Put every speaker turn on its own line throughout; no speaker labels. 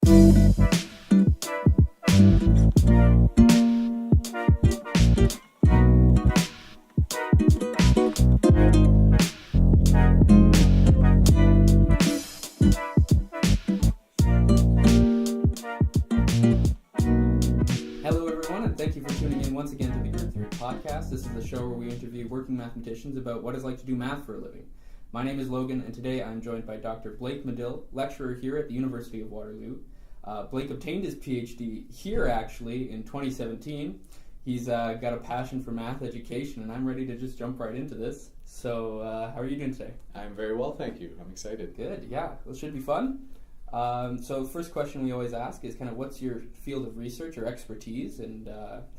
Thank you for tuning in once again to the Group Theory Podcast. This is the show where we interview working mathematicians about what it's like to do math for a living. My name is Logan, and today I'm joined by Dr. Blake Madill, lecturer here at the University of Waterloo. Blake obtained his PhD here, actually, in 2017. He's got a passion for math education, and I'm ready to just jump right into this. So, how are you doing today?
I'm very well, thank you. I'm excited.
Good, yeah. Well, it should be fun. So the first question we always ask is kind of what's your field of research or expertise, and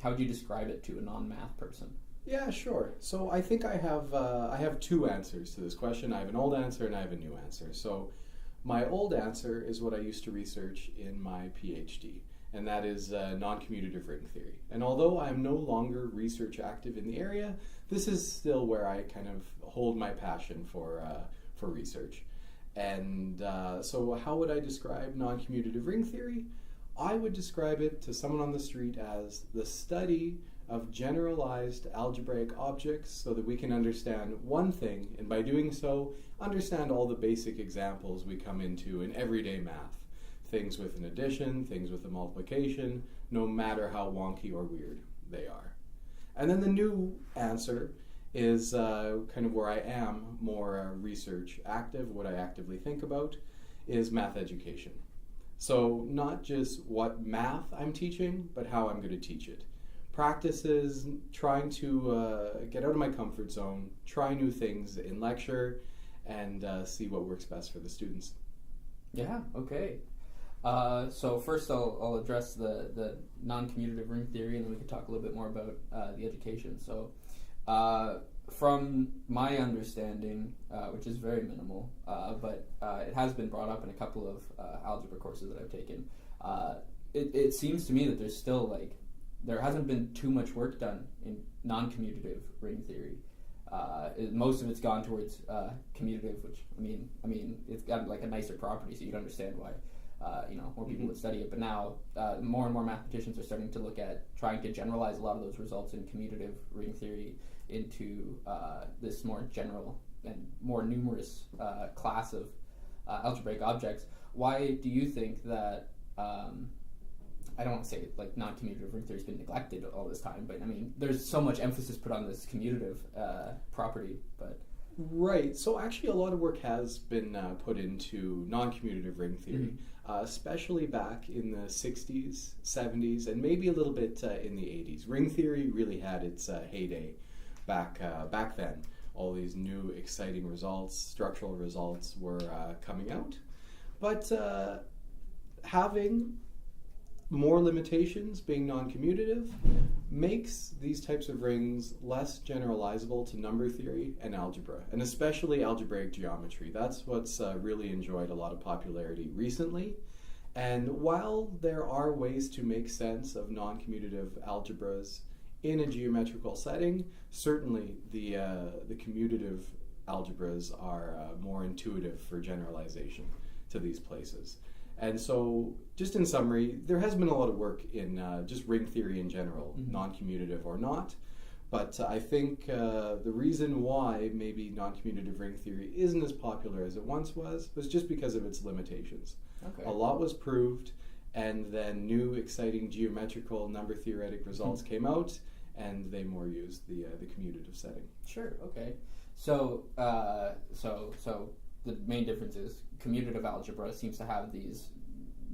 how would you describe it to a non-math person?
Yeah, sure. So I think I have two answers to this question. I have an old answer and I have a new answer. So my old answer is what I used to research in my PhD, and that is non-commutative ring theory. And although I'm no longer research active in the area, this is still where I kind of hold my passion for research. And so how would I describe non-commutative ring theory? I would describe it to someone on the street as the study of generalized algebraic objects so that we can understand one thing, and by doing so, understand all the basic examples we come into in everyday math. Things with an addition, things with a multiplication, no matter how wonky or weird they are. And then the new answer is kind of where I am more research active. What I actively think about is math education. So not just what math I'm teaching, but how I'm going to teach it. Practices, trying to get out of my comfort zone, try new things in lecture, and see what works best for the students.
Yeah, okay. So first I'll address the non-commutative ring theory, and then we can talk a little bit more about the education. So from my understanding, which is very minimal, but it has been brought up in a couple of algebra courses that I've taken, it seems to me that there's still there hasn't been too much work done in non-commutative ring theory. Most of it's gone towards commutative, which I mean it's got a nicer property, so you'd understand why more people would study it. But now more and more mathematicians are starting to look at trying to generalize a lot of those results in commutative ring theory into this more general and more numerous class of algebraic objects. Why do you think that, I don't want to say non-commutative ring theory has been neglected all this time, but I mean there's so much emphasis put on this commutative property, but...
Right. So actually a lot of work has been put into non-commutative ring theory, especially back in the 60s, 70s, and maybe a little bit in the 80s. Ring theory really had its heyday back then. All these new exciting results, structural results were coming out. But having more limitations, being non-commutative, makes these types of rings less generalizable to number theory and algebra, and especially algebraic geometry. That's what's really enjoyed a lot of popularity recently. And while there are ways to make sense of non-commutative algebras in a geometrical setting, certainly the commutative algebras are more intuitive for generalization to these places. And so, just in summary, there has been a lot of work in just ring theory in general, non-commutative or not. But I think the reason why maybe non-commutative ring theory isn't as popular as it once was just because of its limitations. Okay. A lot was proved, and then new exciting geometrical number theoretic results came out, and they more used the commutative setting.
Sure. Okay. So the main difference is commutative algebra seems to have these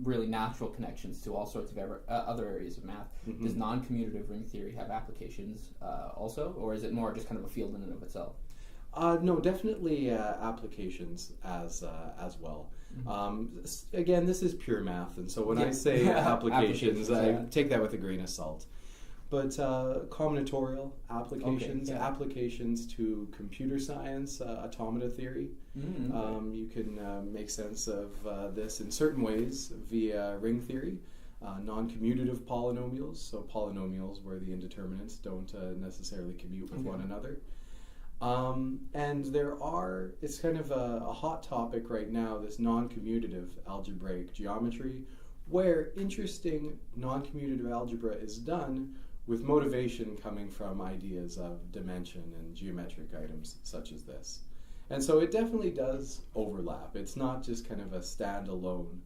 really natural connections to all sorts of other areas of math. Does non-commutative ring theory have applications also, or is it more just kind of a field in and of itself?
No, definitely applications as well. Again, this is pure math, and so when I say applications, I take that with a grain of salt. But combinatorial applications, applications to computer science, automata theory. You can make sense of this in certain ways via ring theory. Non-commutative polynomials, so polynomials where the indeterminants don't necessarily commute with one another. And it's kind of a hot topic right now, this non-commutative algebraic geometry, where interesting non-commutative algebra is done with motivation coming from ideas of dimension and geometric items such as this. And so it definitely does overlap. It's not just kind of a standalone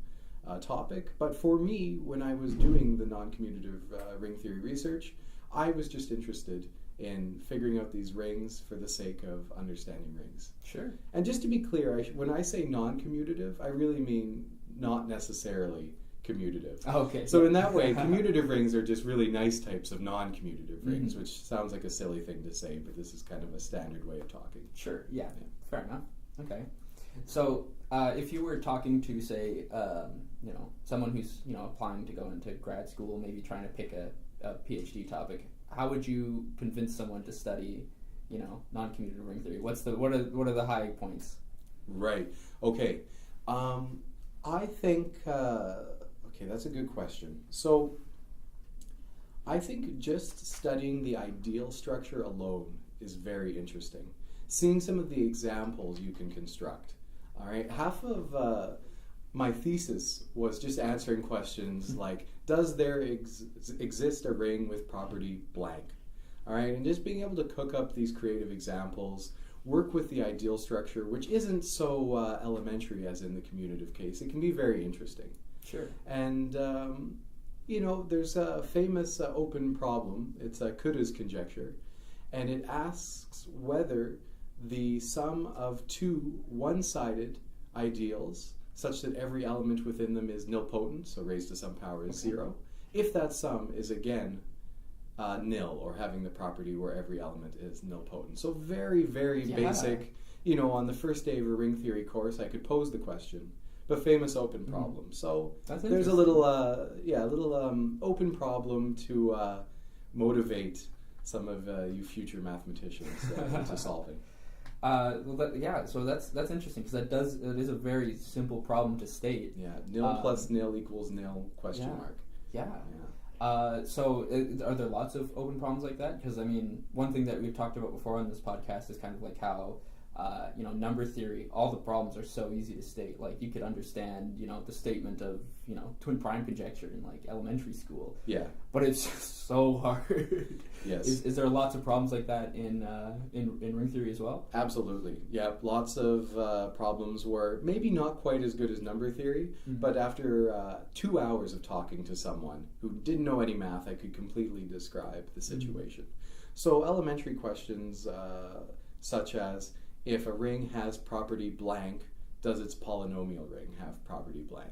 topic, but for me, when I was doing the non-commutative ring theory research, I was just interested in figuring out these rings for the sake of understanding rings.
Sure.
And just to be clear, when I say non-commutative, I really mean not necessarily commutative.
Okay.
So in that way, commutative rings are just really nice types of non-commutative rings, which sounds like a silly thing to say, but this is kind of a standard way of talking.
Sure, yeah. Fair enough. Okay. So if you were talking to, say, someone who's, applying to go into grad school, maybe trying to pick a PhD topic, how would you convince someone to study, non-commutative ring theory? What are the high points?
Right. Okay. I think that's a good question. So I think just studying the ideal structure alone is very interesting. Seeing some of the examples you can construct. All right. Half of my thesis was just answering questions like, does there exist a ring with property blank? All right, and just being able to cook up these creative examples, work with the ideal structure, which isn't so elementary as in the commutative case. It can be very interesting.
Sure.
And, there's a famous open problem. It's Kuda's conjecture, and it asks whether the sum of two one-sided ideals such that every element within them is nilpotent, so raised to some power is 0. If that sum is again nil, or having the property where every element is nilpotent. So very, very basic. On the first day of a ring theory course, I could pose the question, but famous open problem. So there's a little, open problem to motivate some of you future mathematicians into solving.
So that's interesting because it is a very simple problem to state.
Yeah, nil plus nil equals nil, question mark.
Yeah. So are there lots of open problems like that? Because, one thing that we've talked about before on this podcast is kind of like how, number theory, all the problems are so easy to state. Like, you could understand, the statement of, twin prime conjecture in, like, elementary school.
Yeah.
But it's just so hard.
Yes.
Is there lots of problems like that in ring theory as well?
Absolutely. Yeah, lots of problems were maybe not quite as good as number theory, but after 2 hours of talking to someone who didn't know any math, I could completely describe the situation. So elementary questions such as, if a ring has property blank, does its polynomial ring have property blank?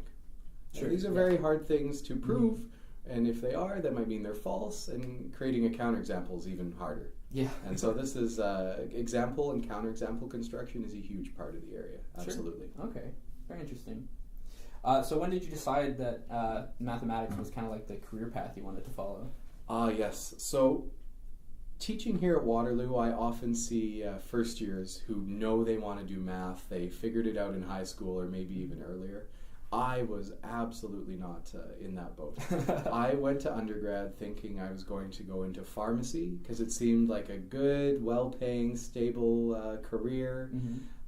Sure. These are very hard things to prove. And if they are, that might mean they're false, and creating a counterexample is even harder. Yeah. And so this is example and counterexample construction is a huge part of the area. Absolutely.
Sure. Okay. Very interesting. So when did you decide that mathematics was kind of like the career path you wanted to follow?
Yes. So teaching here at Waterloo, I often see first years who know they want to do math. They figured it out in high school or maybe even earlier. I was absolutely not in that boat. I went to undergrad thinking I was going to go into pharmacy because it seemed like a good, well-paying, stable career.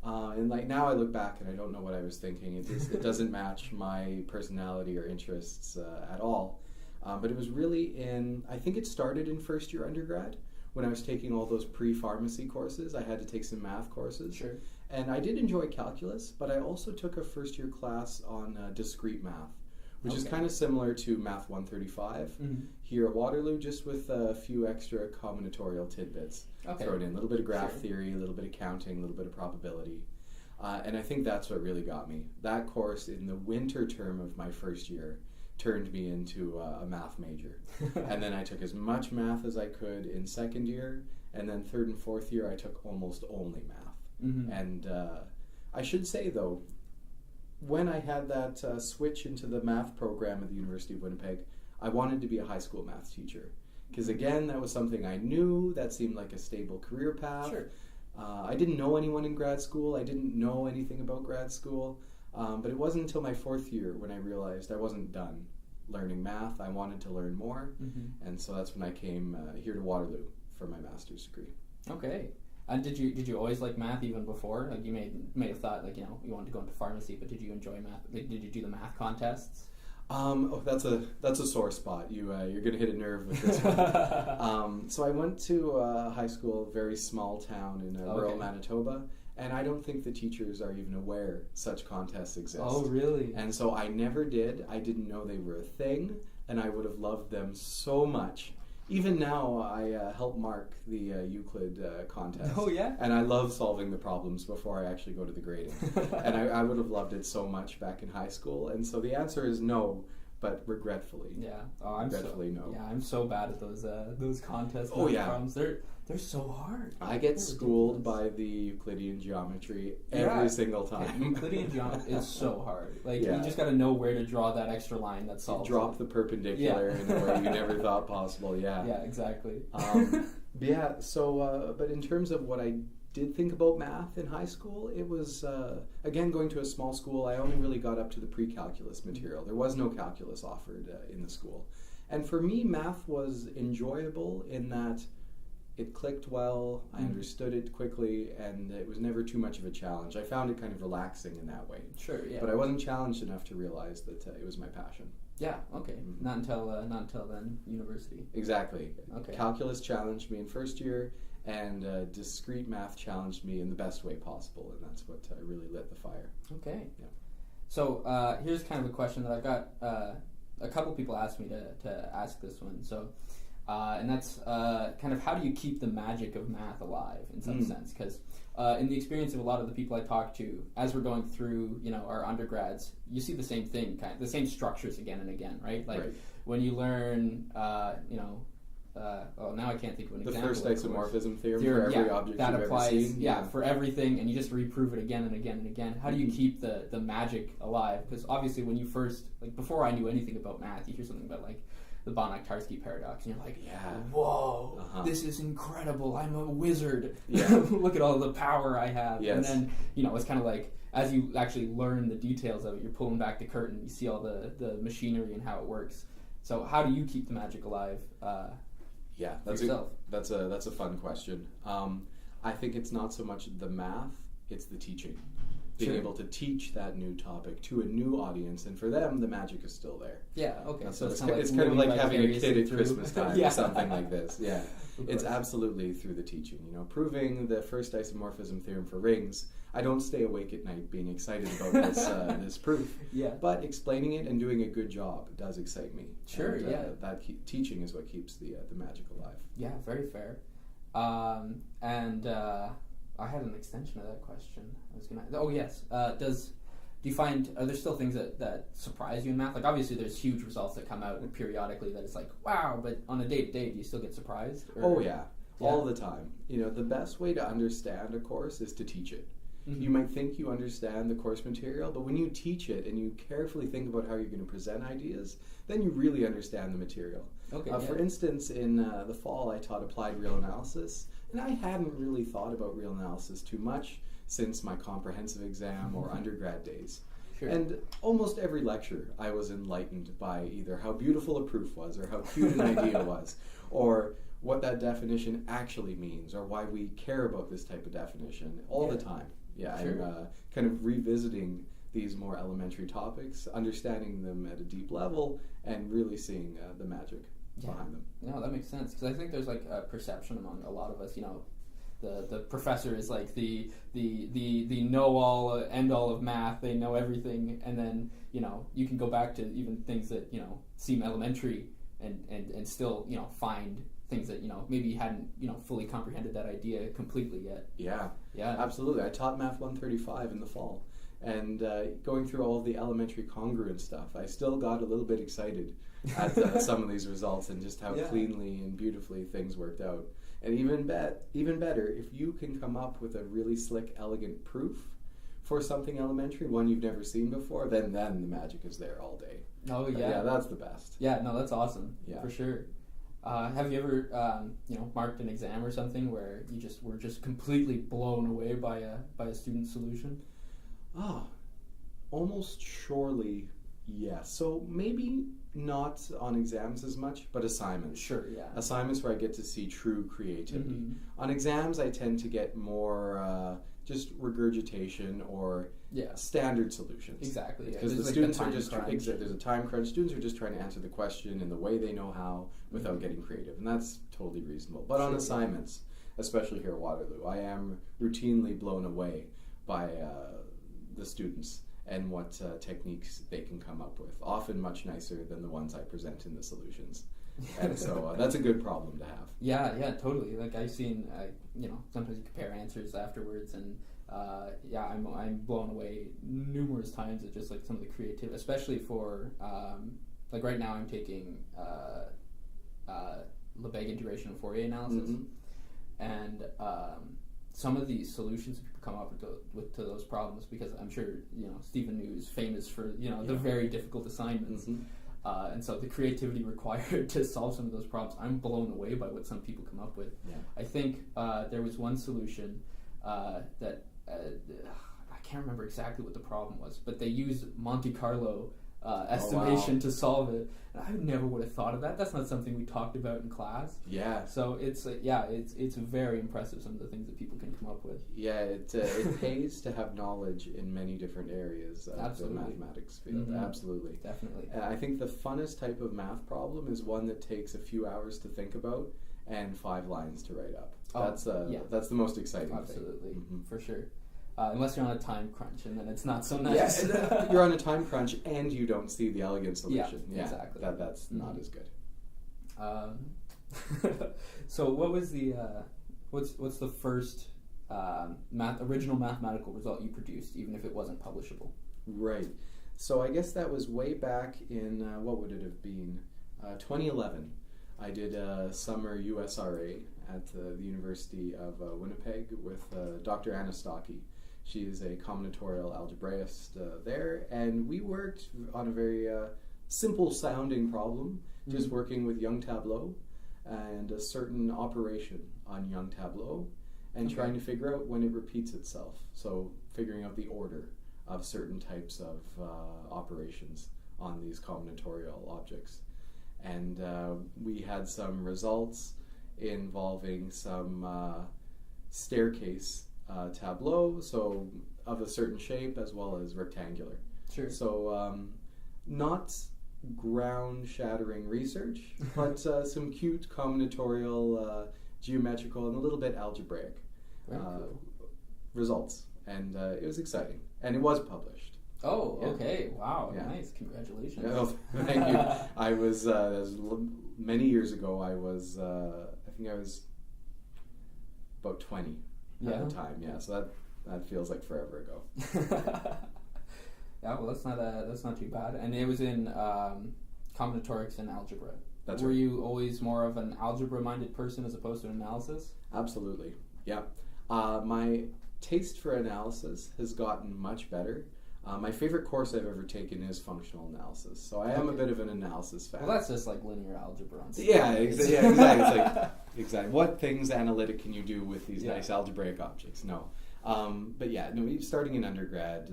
And like now I look back and I don't know what I was thinking. It doesn't match my personality or interests at all. But it was really I think it started in first year undergrad when I was taking all those pre-pharmacy courses. I had to take some math courses. Sure. And I did enjoy calculus, but I also took a first-year class on discrete math, which is kind of similar to Math 135 here at Waterloo, just with a few extra combinatorial tidbits thrown in. A little bit of graph theory, a little bit of counting, a little bit of probability. And I think that's what really got me. That course in the winter term of my first year turned me into a math major. And then I took as much math as I could in second year, and then third and fourth year I took almost only math. And I should say, though, when I had that switch into the math program at the University of Winnipeg, I wanted to be a high school math teacher. Because, again, that was something I knew. That seemed like a stable career path. Sure. I didn't know anyone in grad school. I didn't know anything about grad school. But it wasn't until my fourth year when I realized I wasn't done learning math. I wanted to learn more. And so that's when I came here to Waterloo for my master's degree.
Okay. And did you always like math even before? Like, you may have thought, like, you wanted to go into pharmacy, but did you enjoy math? Like, did you do the math contests?
That's a sore spot. You're going to hit a nerve with this one. So I went to high school, very small town in rural Manitoba, and I don't think the teachers are even aware such contests exist.
Oh, really?
And so I never did. I didn't know they were a thing, and I would have loved them so much. Even now, I help mark the Euclid contest.
Oh, yeah?
And I love solving the problems before I actually go to the grading. And I would have loved it so much back in high school. And so the answer is no, but regretfully.
Yeah. Oh, no. Yeah, I'm so bad at those contests.
Oh, yeah.
Problems. They're so hard.
I get schooled by the Euclidean geometry every single time.
Euclidean geometry is so hard. Like, you just got to know where to draw that extra line that solves
drop the perpendicular in a way you never thought possible,
Yeah, exactly.
But in terms of what I did think about math in high school, it was, again, going to a small school, I only really got up to the pre-calculus material. There was no calculus offered in the school. And for me, math was enjoyable in that it clicked well, I understood it quickly, and it was never too much of a challenge. I found it kind of relaxing in that way.
Sure, yeah.
But I wasn't challenged enough to realize that it was my passion.
Yeah, okay. Mm-hmm. Not until then, university.
Exactly.
Okay.
Calculus challenged me in first year, and discrete math challenged me in the best way possible, and that's what really lit the fire.
Okay.
Yeah.
So here's kind of a question that I've got. A couple people asked me to ask this one. So. And that's kind of how do you keep the magic of math alive in some sense? Because in the experience of a lot of the people I talk to, as we're going through, our undergrads, you see the same thing, the same structures again and again, right? Like when you learn, now I can't think of an example.
The first isomorphism theorem for every object
that
you've
applies,
ever seen.
Yeah, for everything, and you just reprove it again and again and again. How do you keep the magic alive? Because obviously when you first, before I knew anything about math, you hear something about the Banach-Tarski paradox, and you're like, whoa, this is incredible, I'm a wizard. Look at all the power I have.
Yes.
And then, it's kind of like, as you actually learn the details of it, you're pulling back the curtain, you see all the machinery and how it works. So how do you keep the magic alive yourself?
That's a fun question. I think it's not so much the math, it's the teaching. Being able to teach that new topic to a new audience, and for them, the magic is still there.
Yeah, okay.
So it's kind of like having a kid at Christmas time or something like this. Yeah, it's absolutely through the teaching. Proving the first isomorphism theorem for rings. I don't stay awake at night being excited about this proof. Yeah. But explaining it and doing a good job does excite me.
Sure.
And, that teaching is what keeps the magic alive.
Yeah, very fair. I had an extension of that question. I was gonna. Oh yes. Do you find are there still things that surprise you in math? Like obviously, there's huge results that come out periodically that it's like wow. But on a day to day, do you still get surprised?
Oh yeah, all the time. The best way to understand a course is to teach it. Mm-hmm. You might think you understand the course material, but when you teach it and you carefully think about how you're going to present ideas, then you really understand the material. Okay. For instance, in the fall, I taught applied real analysis. And I hadn't really thought about real analysis too much since my comprehensive exam or undergrad days. Sure. And almost every lecture I was enlightened by either how beautiful a proof was or how cute an idea was or what that definition actually means or why we care about this type of definition all the time. Yeah, sure. I'm kind of revisiting these more elementary topics, understanding them at a deep level and really seeing the magic behind them.
No, that makes sense because I think there's a perception among a lot of us. The professor is like the know all end all of math. They know everything, and then you can go back to even things that seem elementary and still find things that maybe you hadn't fully comprehended that idea completely yet.
Yeah, absolutely. I taught Math 135 in the fall. And going through all of the elementary congruent stuff, I still got a little bit excited at some of these results and just how cleanly and beautifully things worked out. And even better, if you can come up with a really slick, elegant proof for something elementary, one you've never seen before, then the magic is there all day.
Oh yeah,
yeah, that's the best.
Yeah, no, that's awesome. Yeah, for sure. Have you ever, marked an exam or something where you were just completely blown away by a student's solution?
Almost surely, yes. So maybe not on exams as much, but assignments.
Sure, yeah.
Assignments where I get to see true creativity. Mm-hmm. On exams, I tend to get more just regurgitation or standard solutions.
Exactly.
Because the
like
students
the
are just
crunch.
there's a time crunch. Students are just trying to answer the question in the way they know how without getting creative, and that's totally reasonable. But on assignments, especially here at Waterloo, I am routinely blown away by the students and what techniques they can come up with. Often much nicer than the ones I present in the solutions. And so that's a good problem to have.
Yeah, totally. Like I've seen, sometimes you compare answers afterwards, and I'm blown away numerous times at just like some of the creativity, especially for like right now I'm taking Lebesgue integration and Fourier analysis, and some of these solutions people come up with to those problems, because I'm sure Stephen New is famous for the very difficult assignments. And so the creativity required to solve some of those problems, I'm blown away by what some people come up with. Yeah. I think there was one solution that I can't remember exactly what the problem was, but they used Monte Carlo estimation to solve it. And I never would have thought of that. That's not something we talked about in class. Yeah. So it's very impressive, some of the things that people can come up with. Yeah, it pays to have knowledge in many different areas of the mathematics field. Absolutely. Definitely. I think the funnest type of math problem is one that takes a few hours to think about and 5 lines to write up. That's the most exciting thing. Absolutely, for sure. Unless you're on a time crunch, and then it's not so nice. Yeah, you're on a time crunch and you don't see the elegant solution. Yeah, exactly. That's not as good. So what was the what's the first original mathematical result you produced, even if it wasn't publishable? Right. So I guess that was way back in what would it have been? 2011. I did a summer USRA at the University of Winnipeg with Dr. Anna Stocky. She is a combinatorial algebraist there, and we worked on a very simple sounding problem, just working with Young tableau and a certain operation on Young tableau, and trying to figure out when it repeats itself. So figuring out the order of certain types of operations on these combinatorial objects. And we had some results involving some staircase tableau, so of a certain shape as well as rectangular. Sure. So not ground-shattering research, but some cute combinatorial, geometrical, and a little bit algebraic results. And it was exciting. And it was published. Oh, okay. Wow, nice. Congratulations. Oh, thank you. I was, many years ago, I think I was about 20 at the time. Yeah, so that feels like forever ago. Yeah, well, that's not too bad. And it was in combinatorics and algebra. That's right. Were you always more of an algebra-minded person as opposed to analysis? Absolutely, yeah. My taste for analysis has gotten much better. My favorite course I've ever taken is functional analysis, so I am a bit of an analysis fan. Well, that's just like linear algebra. Exactly. It's like, exactly. What things analytic can you do with these nice algebraic objects? No. But yeah, no. Starting in undergrad,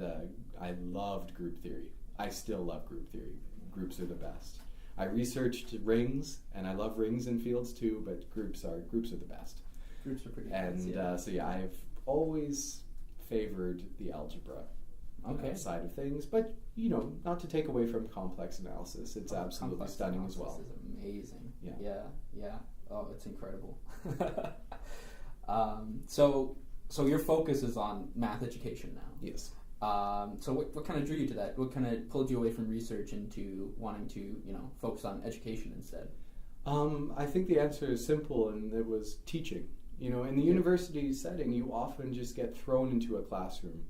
I loved group theory. I still love group theory. Groups are the best. I researched rings, and I love rings in fields too, but groups are the best. Groups are pretty nice, so I've always favored the algebra side of things, but not to take away from complex analysis. It's absolutely stunning as well. Is amazing. Yeah. Oh, it's incredible. So your focus is on math education now. Yes. So what kind of drew you to that? What kind of pulled you away from research into wanting to focus on education instead? I think the answer is simple, and it was teaching. In the university setting, you often just get thrown into a classroom,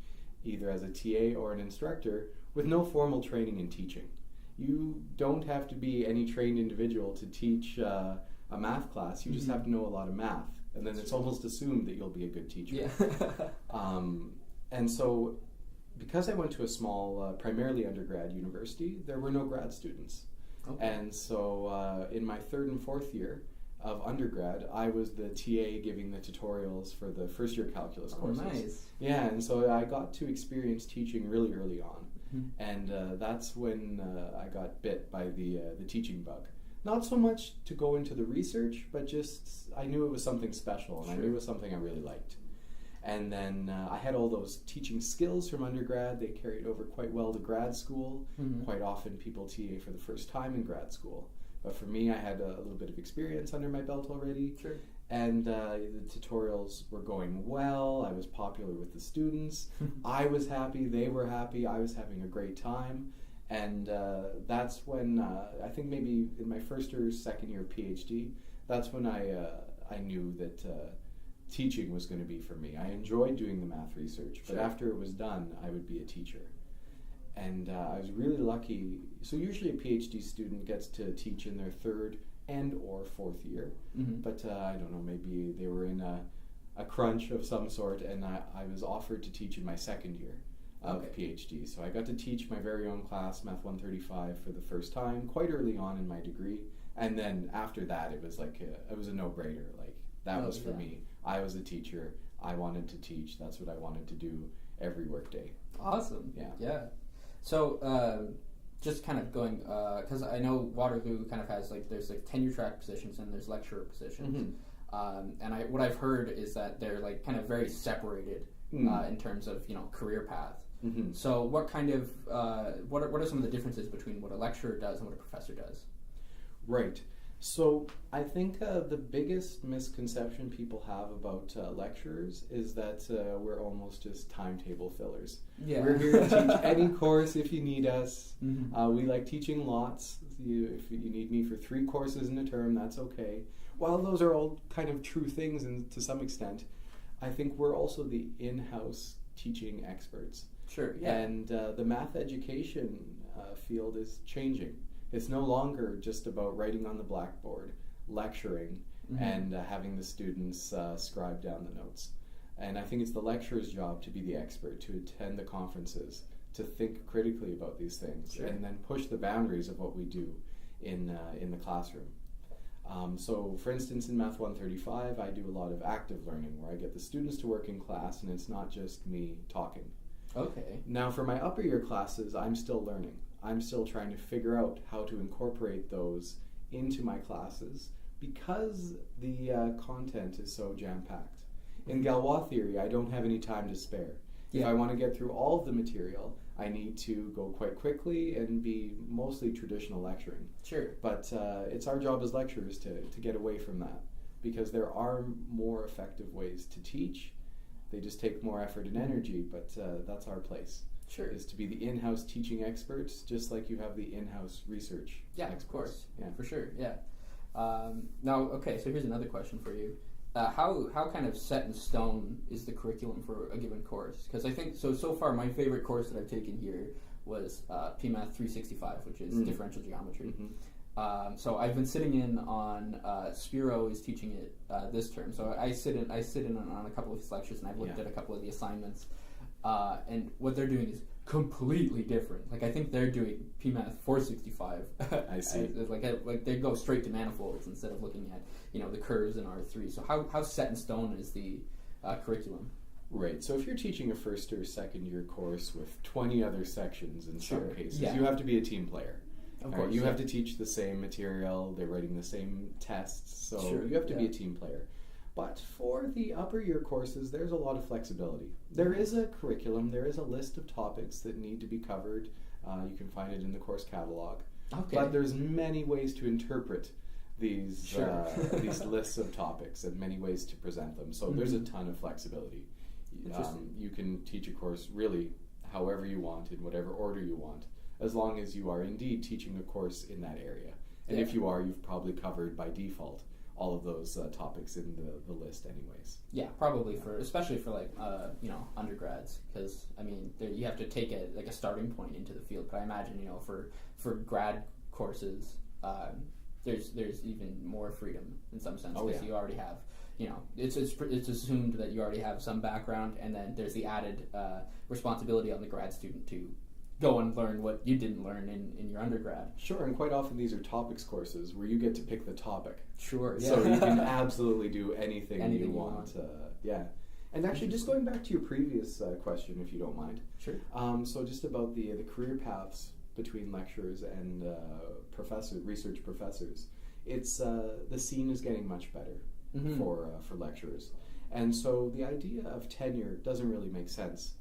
either as a TA or an instructor, with no formal training in teaching. You don't have to be any trained individual to teach a math class. You just have to know a lot of math, and then it's almost assumed that you'll be a good teacher. Yeah. And so, because I went to a small, primarily undergrad university, there were no grad students. Okay. And so in my 3rd and 4th year of undergrad, I was the TA giving the tutorials for the first year calculus courses. Nice. Yeah, and so I got to experience teaching really early on. And that's when I got bit by the teaching bug. Not so much to go into the research, but just I knew it was something special, and I knew it was something I really liked.
And then I had all those teaching skills from undergrad. They carried over quite well to grad school. Quite often people TA for the first time in grad school. But for me, I had a little bit of experience under my belt already.
Sure.
And the tutorials were going well. I was popular with the students. I was happy. They were happy. I was having a great time. And that's when, I think maybe in my first or second year of PhD, that's when I knew that teaching was going to be for me. I enjoyed doing the math research, but after it was done, I would be a teacher. And I was really lucky. So usually a PhD student gets to teach in their third and or fourth year. But I don't know, maybe they were in a crunch of some sort, and I was offered to teach in my second year of PhD. So I got to teach my very own class, Math 135, for the first time, quite early on in my degree. And then after that, it was like it was a no-brainer. Like, that was for me. I was a teacher. I wanted to teach. That's what I wanted to do every workday.
Awesome.
Yeah.
Yeah. So just kind of going, because I know Waterloo kind of has there's tenure track positions and there's lecturer positions. And what I've heard is that they're kind of very separated in terms of career path. So what kind of what are some of the differences between what a lecturer does and what a professor does?
Right. So I think the biggest misconception people have about lecturers is that we're almost just timetable fillers.
Yeah.
We're here to teach any course if you need us. We like teaching lots. If you need me for 3 courses in a term, that's okay. While those are all kind of true things, and to some extent, I think we're also the in-house teaching experts.
Sure. Yeah.
And the math education field is changing. It's no longer just about writing on the blackboard, lecturing, and having the students scribe down the notes. And I think it's the lecturer's job to be the expert, to attend the conferences, to think critically about these things, and then push the boundaries of what we do in the classroom. So, for instance, in Math 135, I do a lot of active learning, where I get the students to work in class, and it's not just me talking.
Okay.
Now, for my upper year classes, I'm still learning. I'm still trying to figure out how to incorporate those into my classes because the content is so jam-packed. In Galois theory, I don't have any time to spare. If I want to get through all of the material, I need to go quite quickly and be mostly traditional lecturing.
Sure.
But it's our job as lecturers to get away from that, because there are more effective ways to teach. They just take more effort and energy, but that's our place.
Sure.
Is to be the in-house teaching experts, just like you have the in-house research experts.
Of course.
Yeah,
for sure. Yeah. Now, okay, so here's another question for you. How kind of set in stone is the curriculum for a given course? Because I think, so far my favorite course that I've taken here was PMath 365, which is differential geometry. So I've been sitting in on, Spiro is teaching it this term, so I sit in on a couple of his lectures, and I've looked at a couple of the assignments. And what they're doing is completely different. Like, I think they're doing PMath 465.
I see.
like they go straight to manifolds instead of looking at the curves in R3. So how set in stone is the curriculum?
Right. So if you're teaching a first or second year course with 20 other sections in some cases,
Yeah.
you have to be a team player.
Of course,
you have to teach the same material. They're writing the same tests, so you have to be a team player. But for the upper year courses, there's a lot of flexibility. There is a curriculum, there is a list of topics that need to be covered. You can find it in the course catalog.
Okay.
But there's many ways to interpret these these lists of topics and many ways to present them. So there's a ton of flexibility. You can teach a course really however you want, in whatever order you want, as long as you are indeed teaching a course in that area. And if you are, you've probably covered by default all of those topics in the list anyways.
Yeah, probably especially for undergrads, because I mean you have to take a starting point into the field. But I imagine for grad courses there's even more freedom in some sense, because you already have it's assumed that you already have some background, and then there's the added responsibility on the grad student to go and learn what you didn't learn in your undergrad.
Sure, and quite often these are topics courses where you get to pick the topic.
Sure, yeah.
So you can absolutely do anything you want. Yeah. And actually, just going back to your previous question, if you don't mind.
Sure.
So just about the career paths between lecturers and research professors, it's the scene is getting much better for lecturers. And so the idea of tenure doesn't really make sense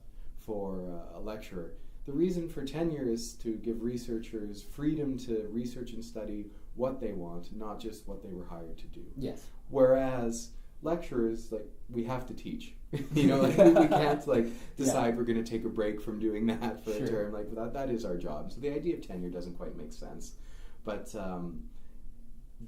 for a lecturer. The reason for tenure is to give researchers freedom to research and study what they want, not just what they were hired to do.
Yes.
Whereas lecturers, like, we have to teach. You know, like, we can't decide we're going to take a break from doing that for a term. Like, that is our job. So the idea of tenure doesn't quite make sense. But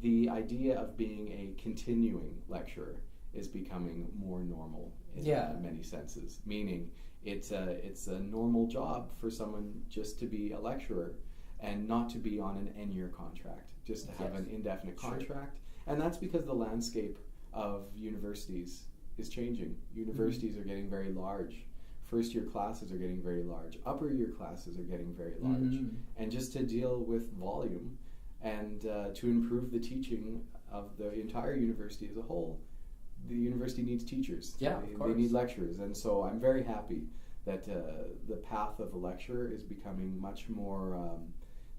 the idea of being a continuing lecturer is becoming more normal in many senses. Meaning, it's a normal job for someone just to be a lecturer and not to be on an N-year contract, just to have an indefinite contract. And that's because the landscape of universities is changing. Universities are getting very large. First year classes are getting very large. Upper year classes are getting very large. And just to deal with volume and to improve the teaching of the entire university as a whole, the university needs teachers. They need lecturers. And so I'm very happy that the path of a lecturer is becoming much more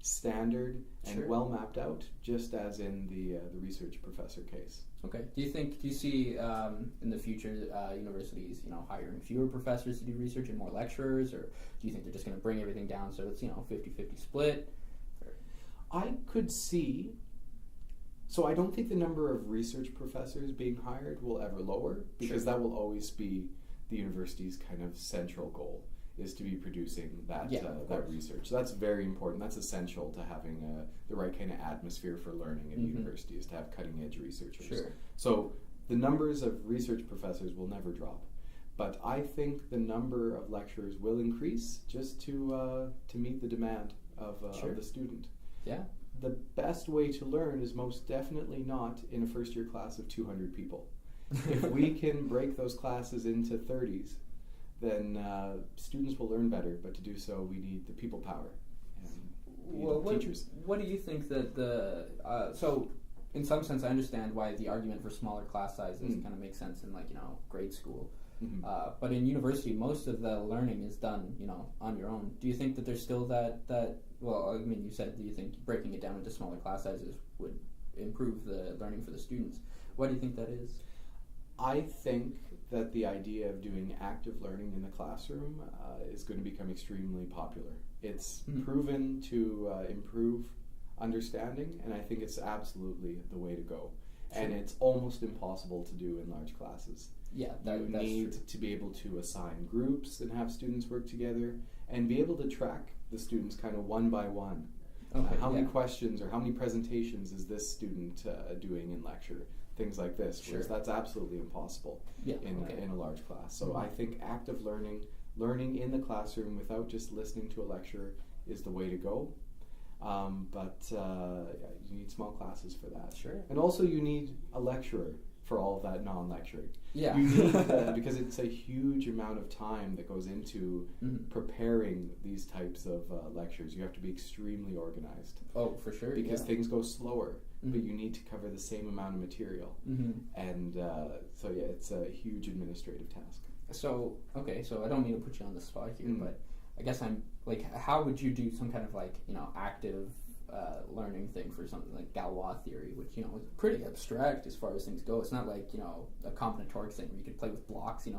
standard and well mapped out, just as in the research professor case.
Okay. Do you see in the future universities, hiring fewer professors to do research and more lecturers, or do you think they're just going to bring everything down so it's 50-50 split?
I could see. So I don't think the number of research professors being hired will ever lower, because that will always be the university's kind of central goal, is to be producing that research. So that's very important. That's essential to having the right kind of atmosphere for learning in a university, is to have cutting edge researchers. So the numbers of research professors will never drop. But I think the number of lecturers will increase, just to meet the demand of the student. Yeah. The best way to learn is most definitely not in a first year class of 200 people. If we can break those classes into 30s, then students will learn better. But to do so, we need the people power and teachers. What
do you think that so in some sense, I understand why the argument for smaller class sizes kind of makes sense in grade school. But in university, most of the learning is done, on your own. Do you think that there's still that? Well, I mean, you said, do you think breaking it down into smaller class sizes would improve the learning for the students? What do you think that is?
I think that the idea of doing active learning in the classroom is going to become extremely popular. It's proven to improve understanding, and I think it's absolutely the way to go. And it's almost impossible to do in large classes. You need to be able to assign groups and have students work together, and be able to track the students kind of one by one. How many questions or how many presentations is this student doing in lecture? Things like this, whereas that's absolutely impossible in a large class. So I think active learning in the classroom without just listening to a lecture is the way to go. But you need small classes for that. And also you need a lecturer for all of that non-lecturing. You need, because it's a huge amount of time that goes into preparing these types of lectures. You have to be extremely organized.
Oh, for sure.
Because things go slower, but you need to cover the same amount of material. And it's a huge administrative task. So
I don't mean to put you on the spot here, but I guess I'm how would you do some kind of active learning thing for something like Galois theory, which is pretty abstract as far as things go. It's not like a combinatoric thing where you could play with blocks, and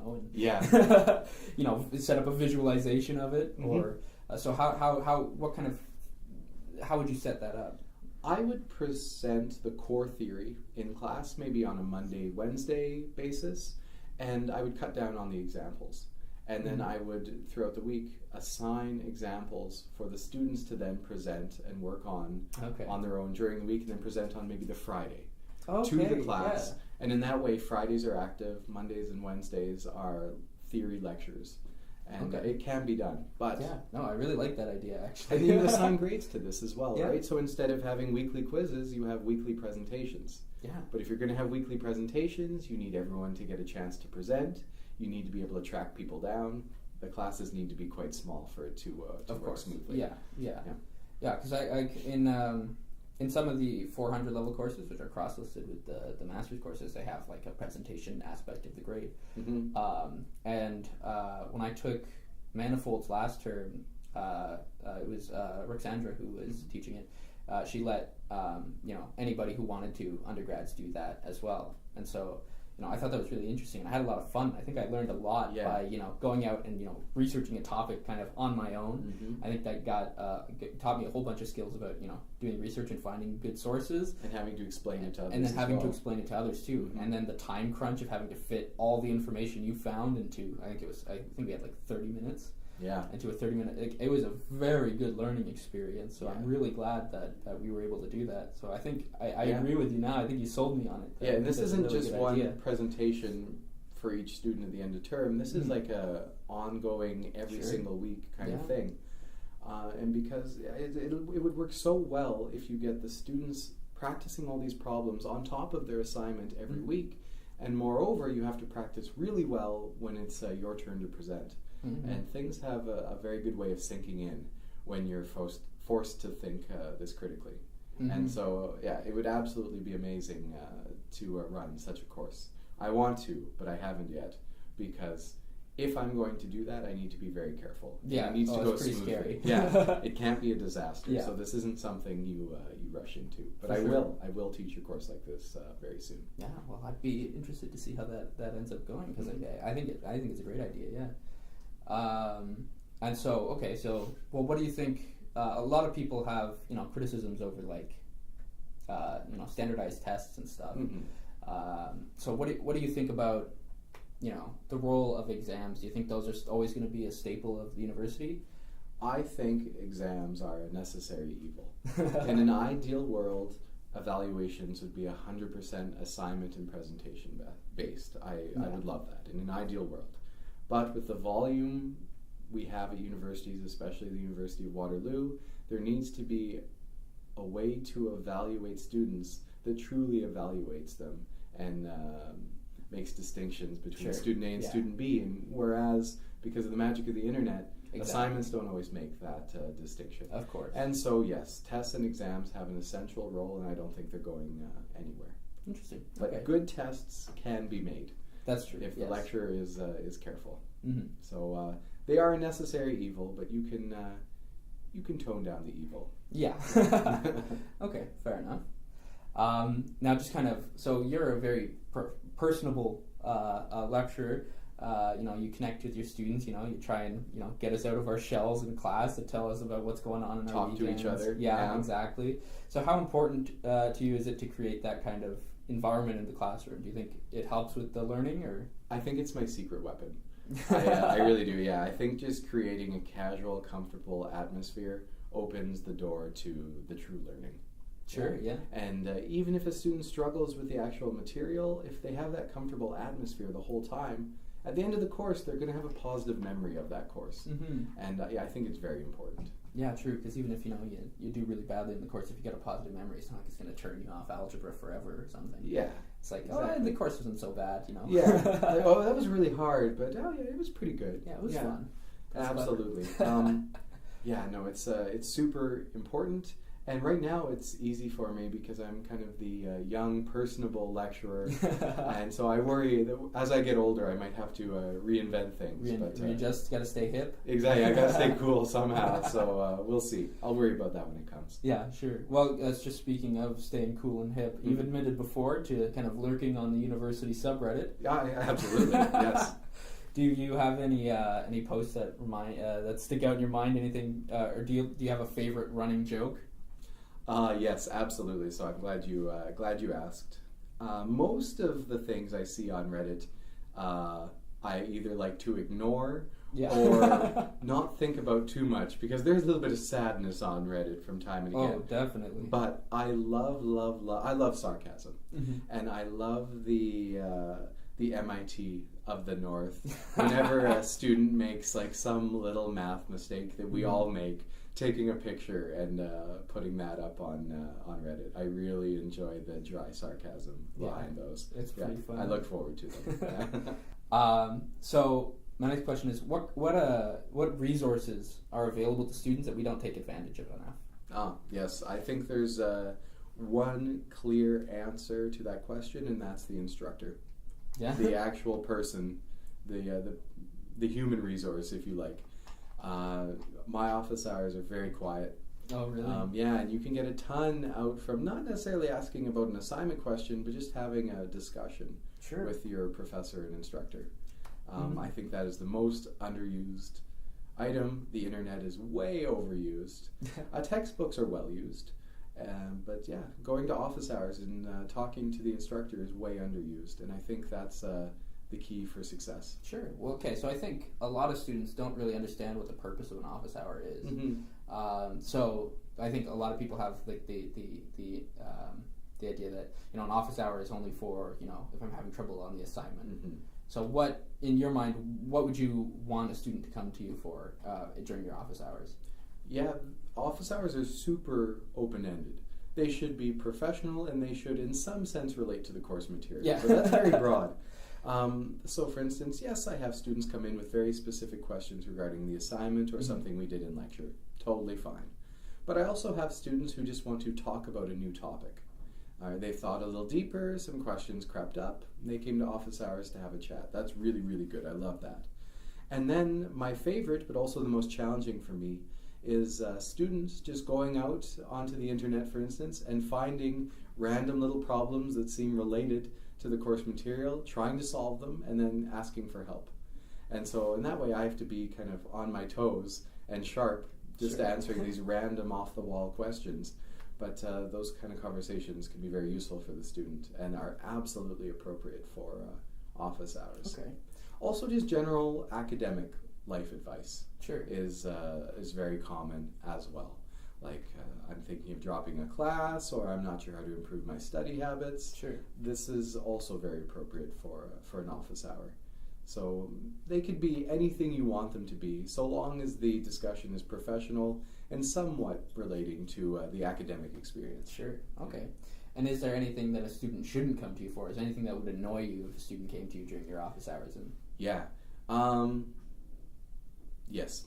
set up a visualization of it. Or so how would you set that up?
I would present the core theory in class, maybe on a Monday, Wednesday basis, and I would cut down on the examples. And then I would, throughout the week, assign examples for the students to then present and work on their own during the week, and then present on maybe the Friday to the class. And in that way, Fridays are active, Mondays and Wednesdays are theory lectures. And it can be done. But
I really like that idea, actually.
And you assign grades to this as well, right? So instead of having weekly quizzes, you have weekly presentations. But if you're going to have weekly presentations, you need everyone to get a chance to present. You need to be able to track people down. The classes need to be quite small for it to work smoothly.
Because in some of the 400 level courses, which are cross-listed with the master's courses, they have a presentation aspect of the grade. And when I took manifolds last term, it was Roxandra who was teaching it. She let anybody who wanted to, undergrads, do that as well. And so I thought that was really interesting. And I had a lot of fun. I think I learned a lot by going out and researching a topic kind of on my own.
Mm-hmm.
I think that taught me a whole bunch of skills about doing research and finding good sources
and having to explain it to others,
and then having to explain it to others too.
Mm-hmm.
And then the time crunch of having to fit all the information you found into I think we had like 30 minutes.
Yeah.
Into a 30-minute. It was a very good learning experience. So I'm really glad that we were able to do that. So I think I agree with you now. I think you sold me on it.
Yeah, and this isn't
really
just one presentation for each student at the end of term. This is like a ongoing every single week kind of thing. And because it would work so well if you get the students practicing all these problems on top of their assignment every week. And moreover, you have to practice really well when it's your turn to present. Mm-hmm. And things have a very good way of sinking in when you're forced to think this critically. Mm-hmm. And so, it would absolutely be amazing to run such a course. I want to, but I haven't yet, because if I'm going to do that, I need to be very careful.
Yeah,
it needs to go
it's pretty
smoothly.
scary.
Yeah, it can't be a disaster.
Yeah.
So this isn't something you rush into. But I will teach a course like this very soon.
Yeah, well, I'd be interested to see how that ends up going, because I think it's a great idea. Yeah. And so, what do you think? A lot of people have criticisms over standardized tests and stuff.
Mm-hmm.
So what do you think about the role of exams? Do you think those are always going to be a staple of the university?
I think exams are a necessary evil. In an ideal world, evaluations would be 100% assignment and presentation based. I would love that in an ideal world. But with the volume we have at universities, especially the University of Waterloo, there needs to be a way to evaluate students that truly evaluates them and makes distinctions between student A and student B. And whereas, because of the magic of the internet, assignments don't always make that distinction.
Of course.
And so, yes, tests and exams have an essential role, and I don't think they're going anywhere.
Interesting.
But good tests can be made.
That's true.
If the lecturer is careful.
Mm-hmm.
So they are a necessary evil, but you can tone down the evil.
Yeah. Okay, fair enough. Now, just kind of, so you're a very personable lecturer. You connect with your students. You try and get us out of our shells in class to tell us about what's going on in our weekends.
Talk to each other.
Yeah, exactly. So, how important to you is it to create that kind of environment in the classroom? Do you think it helps with the learning, or?
I think it's my secret weapon. I really do. Yeah, I think just creating a casual, comfortable atmosphere opens the door to the true learning.
Sure, yeah.
And even if a student struggles with the actual material, if they have that comfortable atmosphere the whole time, at the end of the course, they're going to have a positive memory of that course.
Mm-hmm.
And I think it's very important.
Yeah, true, because even if you do really badly in the course, if you get a positive memory, it's not like it's going to turn you off algebra forever or something.
Yeah.
It's like, the course wasn't so bad,
Yeah. That was really hard, but it was pretty good.
Yeah, it was fun.
Absolutely. It's super important. And right now it's easy for me because I'm kind of the young, personable lecturer. And so I worry that as I get older, I might have to reinvent things.
You just got to stay hip?
Exactly. I got to stay cool somehow. So we'll see. I'll worry about that when it comes.
Yeah, sure. Well, that's just speaking of staying cool and hip. You've admitted before to kind of lurking on the university subreddit.
Yeah, absolutely. Yes.
Do you have any posts that that stick out in your mind? Anything, or do you have a favorite running joke?
Yes, absolutely. So I'm glad you asked. Most of the things I see on Reddit, I either like to ignore or not think about too much, because there's a little bit of sadness on Reddit from time and again.
Oh, definitely.
But I love sarcasm, and I love the MIT of the North. Whenever a student makes like some little math mistake that we all make, taking a picture and putting that up on Reddit. I really enjoy the dry sarcasm behind those.
It's pretty fun.
I look forward to them.
So my next question is, what resources are available to students that we don't take advantage of enough?
Yes, I think there's one clear answer to that question, and that's the instructor. Yeah. The actual person, the human resource, if you like. My office hours are very quiet.
Oh, really?
Yeah, and you can get a ton out from not necessarily asking about an assignment question, but just having a discussion with your professor and instructor. I think that is the most underused item. The internet is way overused. Textbooks are well used. But yeah, going to office hours and talking to the instructor is way underused, and I think that's the key for success.
Sure. Well, okay, so I think a lot of students don't really understand what the purpose of an office hour is. So I think a lot of people have like the idea that, you know, an office hour is only for, you know, if I'm having trouble on the assignment. So what, in your mind, what would you want a student to come to you for during your office hours?
Yeah, office hours are super open-ended. They should be professional, and they should, in some sense, relate to the course material.
Yeah.
But that's very broad. So, for instance, yes, I have students come in with very specific questions regarding the assignment or something we did in lecture. Totally fine. But I also have students who just want to talk about a new topic. They thought a little deeper, some questions crept up, and they came to office hours to have a chat. That's really, really good. I love that. And then my favorite, but also the most challenging for me, is students just going out onto the internet, for instance, and finding random little problems that seem related to the course material, trying to solve them, and then asking for help. And so in that way, I have to be kind of on my toes and sharp, just answering these random off-the-wall questions. But those kind of conversations can be very useful for the student and are absolutely appropriate for office hours.
Okay.
Also, just general academic life advice is very common as well. Like, I'm thinking of dropping a class, or I'm not sure how to improve my study habits. This is also very appropriate for an office hour. So they could be anything you want them to be, so long as the discussion is professional and somewhat relating to the academic experience.
Okay. And is there anything that a student shouldn't come to you for? Is there anything that would annoy you if a student came to you during your office hours?
Yes.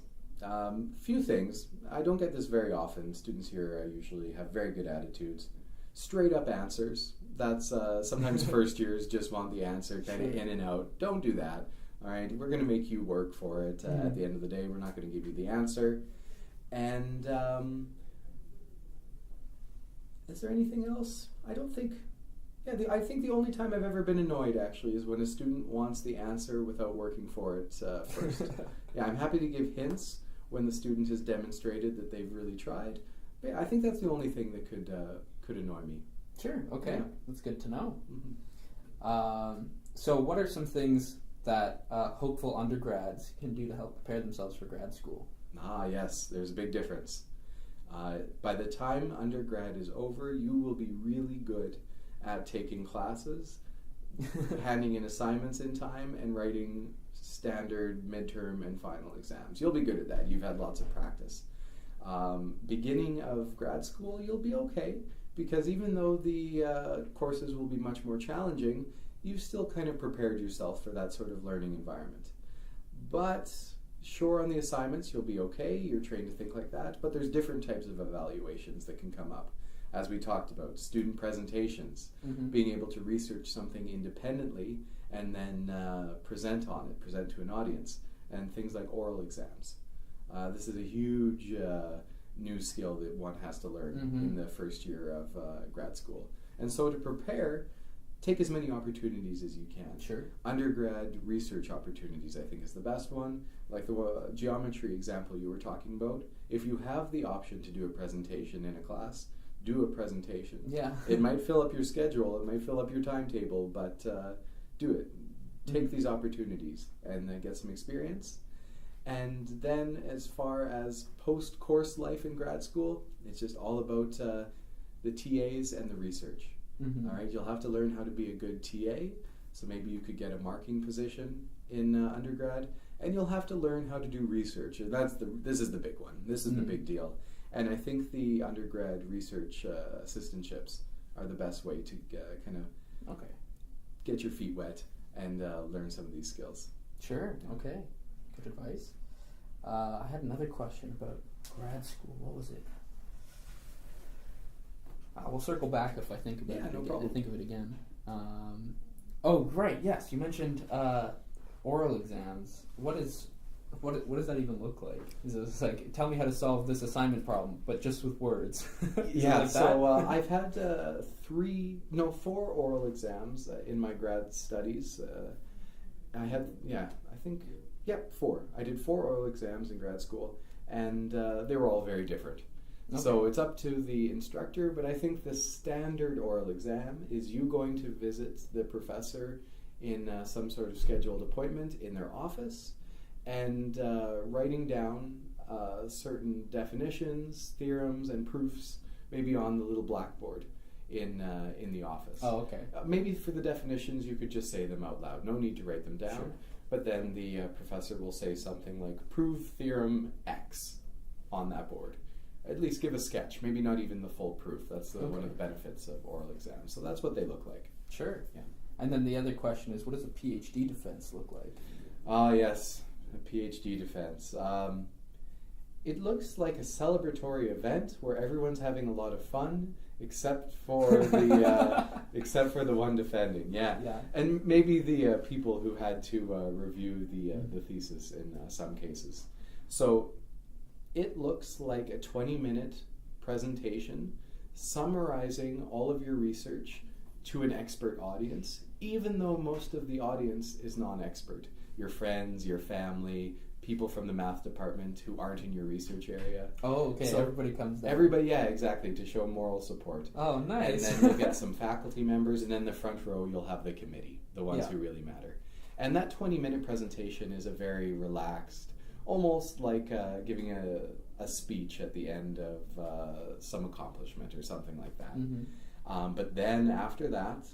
Few things. I don't get this very often. Students here usually have very good attitudes. Straight up answers. That's sometimes first years just want the answer kind of in and out. Don't do that. All right, we're going to make you work for it. At the end of the day, we're not going to give you the answer. And is there anything else? I don't think. I think the only time I've ever been annoyed, actually, is when a student wants the answer without working for it first. I'm happy to give hints when the student has demonstrated that they've really tried. But I think that's the only thing that could annoy me.
Okay. That's good to know. So what are some things that hopeful undergrads can do to help prepare themselves for grad school?
Yes, there's a big difference. By the time undergrad is over, you will be really good at taking classes, handing in assignments in time, and writing standard midterm and final exams. You'll be good at that. You've had lots of practice. Beginning of grad school, you'll be okay, because even though the courses will be much more challenging, you've still kind of prepared yourself for that sort of learning environment. But sure, on the assignments, you'll be okay. You're trained to think like that. But there's different types of evaluations that can come up. As we talked about, student presentations, being able to research something independently and then present to an audience, and things like oral exams. This is a huge new skill that one has to learn in the first year of grad school. And so to prepare, take as many opportunities as you can. Undergrad research opportunities, I think, is the best one. Like the geometry example you were talking about, if you have the option to do a presentation in a class, do a presentation. It might fill up your schedule, it might fill up your timetable, but do it. Take these opportunities and get some experience. And then as far as post-course life in grad school, it's just all about the TAs and the research. All right, you'll have to learn how to be a good TA, so maybe you could get a marking position in undergrad, and you'll have to learn how to do research. This is the big one. This is the big deal. And I think the undergrad research assistantships are the best way to kind of get your feet wet and learn some of these skills.
Okay. Good advice. I had another question about grad school. What was it? We'll circle back if I think of it.
No problem.
Think of it again. Yes, you mentioned oral exams. What is What does that even look like? Is it just like, tell me how to solve this assignment problem, but just with words?
Yeah,
like
so I've had 4 oral exams in my grad studies. I had, I think, 4. I did 4 oral exams in grad school, and they were all very different. Okay. So it's up to the instructor, but I think the standard oral exam is you going to visit the professor in some sort of scheduled appointment in their office, and writing down certain definitions, theorems, and proofs, maybe on the little blackboard in the office.
Oh, okay.
Maybe for the definitions, you could just say them out loud. No need to write them down.
Sure.
But then the professor will say something like, prove theorem X on that board. At least give a sketch, maybe not even the full proof. That's one of the benefits of oral exams. So that's what they look like.
Sure. Yeah. And then the other question is, what does a PhD defense look like?
Ah, yes, a PhD defense. It looks like a celebratory event where everyone's having a lot of fun, except for the one defending. Yeah. And maybe the people who had to review the thesis in some cases. So it looks like a 20-minute presentation summarizing all of your research to an expert audience, even though most of the audience is non-expert. Your friends, your family, people from the math department who aren't in your research area.
Oh, okay. So everybody comes down.
Everybody, yeah, exactly, to show moral support.
Oh, nice.
And then you'll get some faculty members, and then the front row you'll have the committee, the ones who really matter. And that 20-minute presentation is a very relaxed, almost like giving a speech at the end of some accomplishment or something like that.
Mm-hmm.
But then after that,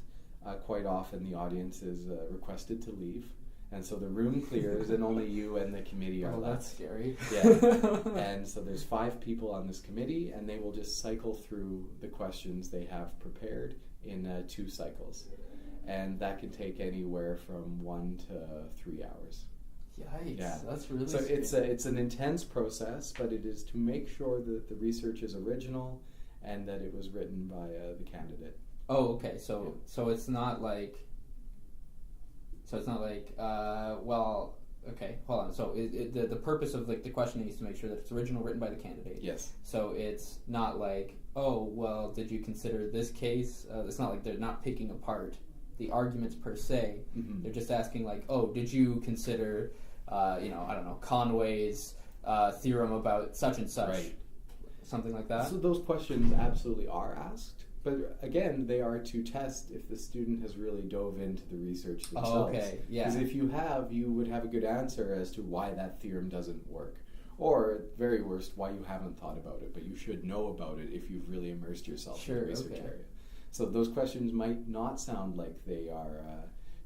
quite often the audience is requested to leave. And so the room clears and only you and the committee are left.
That's scary.
Yeah. And so there's 5 people on this committee, and they will just cycle through the questions they have prepared in 2 cycles. And that can take anywhere from 1 to 3 hours.
Yikes,
yeah.
That's really
so
scary.
It's an intense process, but it is to make sure that the research is original and that it was written by the candidate.
Oh, okay. So it's not like... well, okay, hold on. So the purpose of like the questioning is to make sure that it's original, written by the candidate.
Yes.
So it's not like, oh, well, did you consider this case? It's not like they're not picking apart the arguments per se.
Mm-hmm.
They're just asking like, oh, did you consider, I don't know, Conway's theorem about such and such?
Right.
Something like that?
So those questions absolutely are asked. But again, they are to test if the student has really dove into the research themselves.
Oh, okay, yeah.
Because if you have, you would have a good answer as to why that theorem doesn't work. Or, at very worst, why you haven't thought about it, but you should know about it if you've really immersed yourself in the research area. So those questions might not sound like they are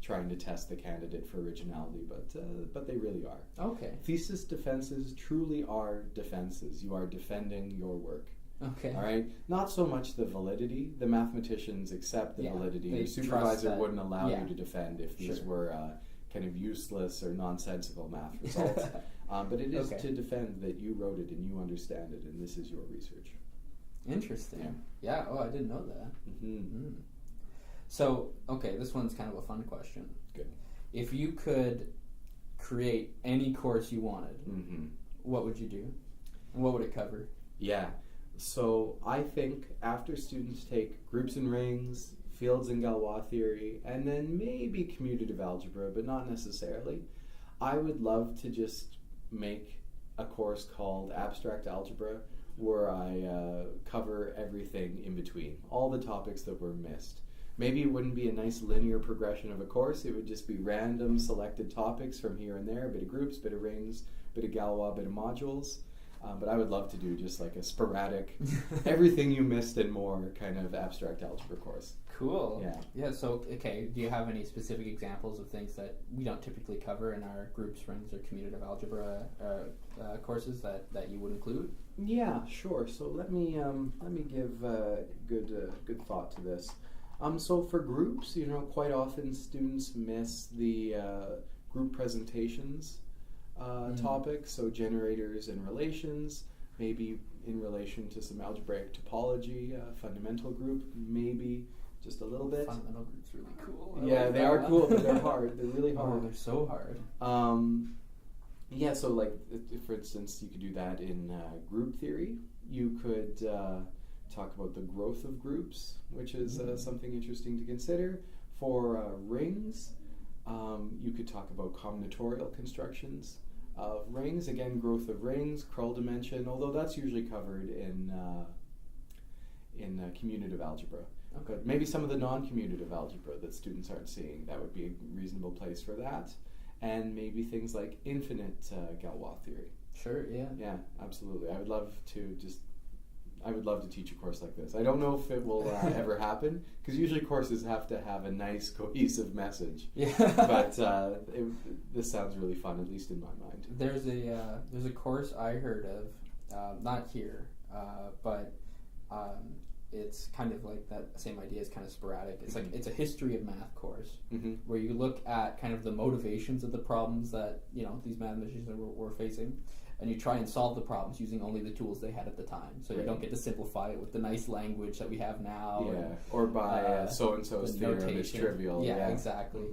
trying to test the candidate for originality, but they really are.
Okay.
Thesis defenses truly are defenses. You are defending your work.
Okay.
All right. Not so much the validity. The mathematicians accept the validity. Your supervisor wouldn't allow you to defend if these were kind of useless or nonsensical math results. But it is to defend that you wrote it and you understand it, and this is your research.
Interesting. Yeah. Oh, I didn't know that.
Mm-hmm.
Mm. So, okay, this one's kind of a fun question.
Good.
If you could create any course you wanted, what would you do? And what would it cover?
Yeah. So I think after students take groups and rings, fields and Galois theory, and then maybe commutative algebra, but not necessarily, I would love to just make a course called abstract algebra where I cover everything in between, all the topics that were missed. Maybe it wouldn't be a nice linear progression of a course, it would just be random selected topics from here and there, a bit of groups, bit of rings, bit of Galois, bit of modules. But I would love to do just like a sporadic, everything you missed and more kind of abstract algebra course.
Cool.
Yeah.
Yeah, so, okay, do you have any specific examples of things that we don't typically cover in our groups, rings, or commutative algebra courses that you would include?
Yeah, sure. So let me give good thought to this. So for groups, quite often students miss the group presentations topic, so generators and relations, maybe in relation to some algebraic topology, fundamental group, maybe just a little bit.
Fundamental group's really cool.
Yeah, they are cool, but they're hard. They're really hard.
Oh, they're so hard.
Yeah, so like, for instance, you could do that in group theory. You could talk about the growth of groups, which is something interesting to consider. For rings, you could talk about combinatorial constructions of rings. Again, growth of rings, Krull dimension, although that's usually covered in commutative algebra.
Okay.
But maybe some of the non-commutative algebra that students aren't seeing, that would be a reasonable place for that. And maybe things like infinite Galois theory.
Sure, yeah.
Yeah, absolutely. I would love to teach a course like this. I don't know if it will ever happen, because usually courses have to have a nice, cohesive message.
Yeah.
But this sounds really fun, at least in my mind.
There's a course I heard of, not here, but it's kind of like that same idea. It's kind of sporadic. It's like it's a history of math course where you look at kind of the motivations of the problems that these mathematicians were facing, and you try and solve the problems using only the tools they had at the time. So you don't get to simplify it with the nice language that we have now.
Yeah,
and,
or by so-and-so's theorem
notation.
is trivial.
Yeah, exactly.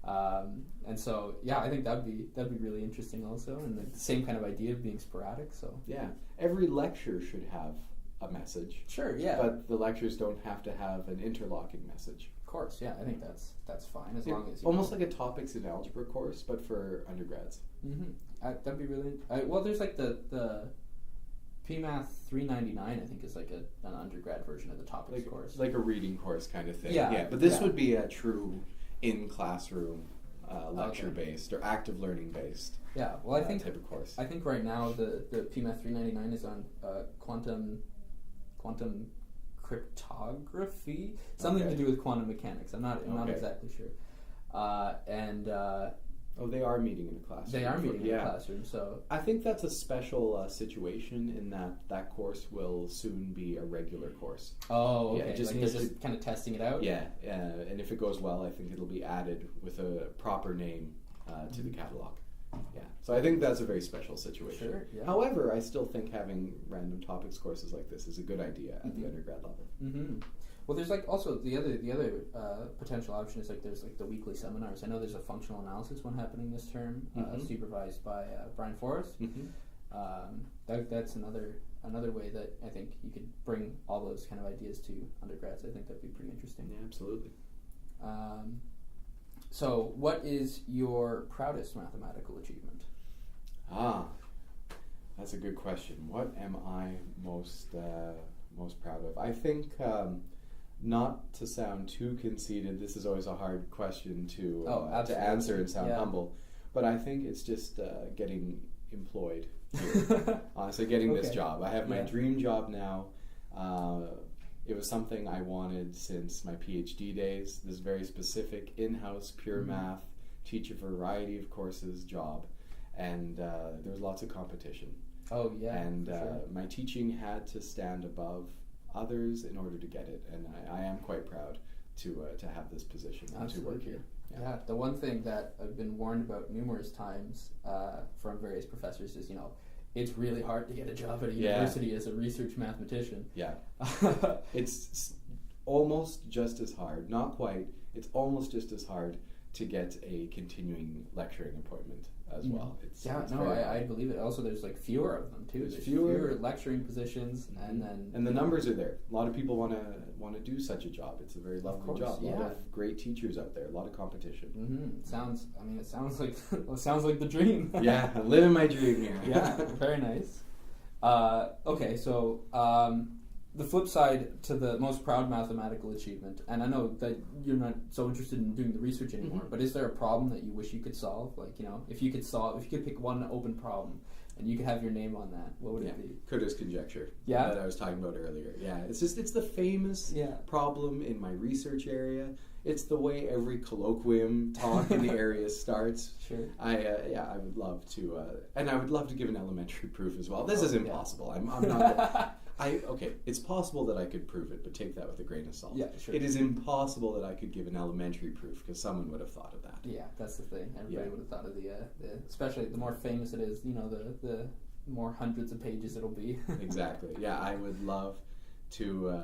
And so, I think that'd be really interesting also, and the same kind of idea of being sporadic. So
yeah, every lecture should have a message.
Sure, yeah.
But the lectures don't have to have an interlocking message.
Of course, yeah. I think that's fine as long as
almost like a topics in algebra course, but for undergrads.
That'd be really. Well, there's like the PMath 399. I think is like an undergrad version of the topics course,
like a reading course kind of thing.
Yeah,
but this would be a true in classroom lecture based or active learning based.
Yeah, well, I think
type of course.
I think right now the PMath 399 is on quantum cryptography, something to do with quantum mechanics. I'm not exactly sure.
They are meeting in a classroom.
They are meeting in a classroom. So
I think that's a special situation in that course will soon be a regular course.
Oh, okay.
Yeah, just
like they're just kind of testing it out.
Yeah, and if it goes well, I think it'll be added with a proper name to the catalog. Yeah, so I think that's a very special situation.
Sure, yeah.
However, I still think having random topics courses like this is a good idea at the undergrad level.
Well, there's like also the other potential option is like there's like the weekly seminars. I know there's a functional analysis one happening this term, supervised by Brian Forrest. That's another way that I think you could bring all those kind of ideas to undergrads. I think that'd be pretty interesting.
Yeah, absolutely.
So, what is your proudest mathematical achievement?
That's a good question. What am I most proud of? I think, not to sound too conceited, this is always a hard question to answer and sound humble, but I think it's just getting employed here. Honestly, getting this job. I have my dream job now. It was something I wanted since my PhD days, this very specific in-house pure math, teach a variety of courses job, and there was lots of competition.
Oh yeah.
And my teaching had to stand above others in order to get it, and I am quite proud to have this position and to work here.
Yeah, the one thing that I've been warned about numerous times from various professors is, it's really hard to get a job at a university as a research mathematician. Yeah.
It's almost just as hard, not quite, it's almost just as hard to get a continuing lecturing appointment as well.
I believe it. Also, there's like fewer of them too. There's fewer lecturing positions, and
the numbers are there. A lot of people want to do such a job. It's a very lovely job. A lot of great teachers out there. A lot of competition.
It sounds like the dream.
Yeah, I'm living my dream here.
Yeah, very nice. Okay, so the flip side to the most proud mathematical achievement, and I know that you're not so interested in doing the research anymore, but is there a problem that you wish you could solve? Like, if you could pick one open problem and you could have your name on that, what would it be?
Coulda's conjecture.
Yeah.
That I was talking about earlier. Yeah, it's the famous problem in my research area. It's the way every colloquium talk in the area starts.
Sure.
I would love to, and I would love to give an elementary proof as well. This is impossible. I'm not. It's possible that I could prove it, but take that with a grain of salt.
Yeah, sure.
It is impossible that I could give an elementary proof because someone would have thought of that.
Yeah, that's the thing. Everybody would have thought of the especially the more famous it is, the more hundreds of pages it'll be.
Exactly. Yeah, I would love to